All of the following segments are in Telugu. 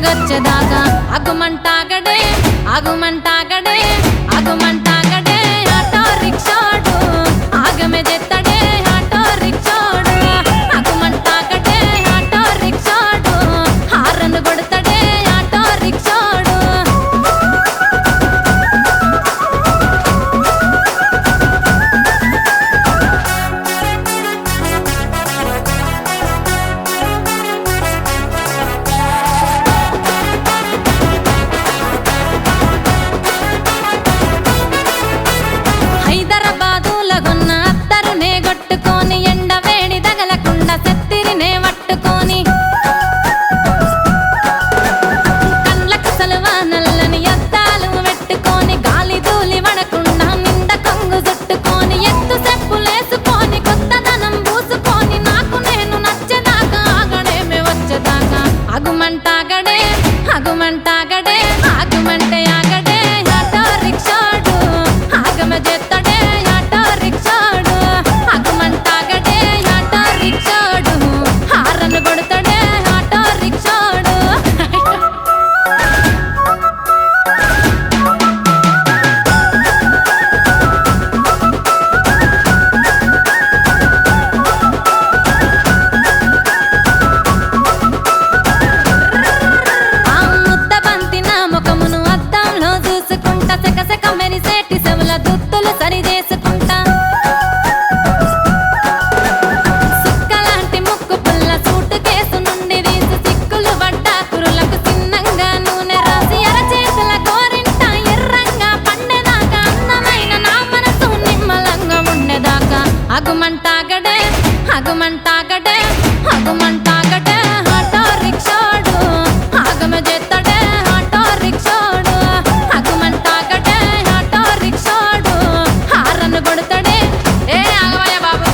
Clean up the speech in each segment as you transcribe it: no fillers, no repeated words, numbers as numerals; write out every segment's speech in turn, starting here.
గొచ్చేదాకా అగుమంటాగడే అగుమంటాగడే అగుమంటాగడే ఆటో రిక్షాడు ఆగమే జెత్తడే ఆటో రిక్షాడు అగుమంటాగడే ఆటో రిక్షాడు హారన్ కొడతడే ఆటో రిక్షాడు హైదరాబాదులగున్న అత్తరునే గొట్టుకొని ఎండ వేడి తగలకుండా సెత్తిరినే పట్టుకొని కండ్లకు సలువా నల్లని అద్దాలు పెట్టుకొని గాలి ధూళి పడకుండా నిండ కొంగు చుట్టుకొని ఎత్తు చెప్పులేసుకొని కొత్తదనం పూసుకొని నాకు నేను నచ్చేదాకా ఆగడేమే వచ్చేదాకా అగుమంటాగడే అగుమంటాగడే ఆగుమంటే ఆగడే ఆటో రిక్షాడు ఆగమ జెత్తడే ఆటో రిక్షాడు అగుమంటాగడే ఆటో రిక్షాడు హారన్ కొడతడే ఆటో రిక్షాడు ఆ ముద్ద బంతిన ముఖమును అద్దంలో చూసుకుంటా సెకసెక మెరిసేటి సెవుల దుత్తులు సరి చేసుకుంటా సుక్కలాంటి ముక్కు పుల్ల సూటు కేసు నుండి తీసి సిక్కులు పడ్డ కురులకు చిన్నంగా నూనె రాసి అరచేతుల గోరింట ఎర్రంగా పండేదాకా అందమైన నా మనసు నిమ్మలంగా ఉండేదాకా అగుమంటాగడే అగుమంటాగడే అగుమంటాగడే ఆటో రిక్షాడు ఆగమ జెత్తడే ఆటో రిక్షాడు అగుమంటాగడే ఆటో రిక్షాడు హారన్ కొడతడే ఏ ఆగవయ్య బాబు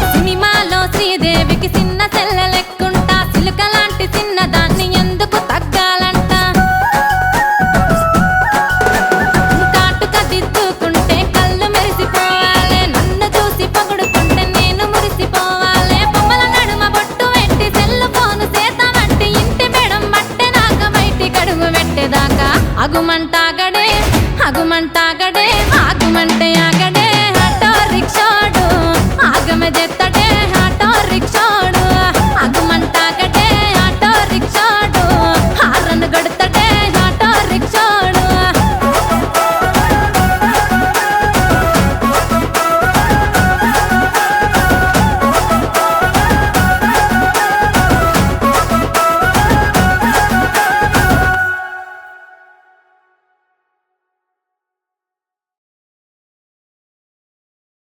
సినిమాలో శ్రీదేవికి చిన్న సెల్లెలెక్కుంటా సిలుక లాంటి చిన్నదాన్ని ఎందుకు తగ్గాలంట కాటుక దిద్దుకుంటే కళ్ళు మెరిసిపోవాలి నన్ను చూసి పొగుడుకుంటే నేను మురిసిపోవాలి బొమ్మల నడుమ బొట్టు పెట్టి సెల్లు ఫోను చేత పట్టి ఇంటి మేడం పట్టేదాకా బయటి కడుగు పెట్టేదాకా అగుమంటాగడే అగుమంటాగడే ఆగుమంటే ఆగ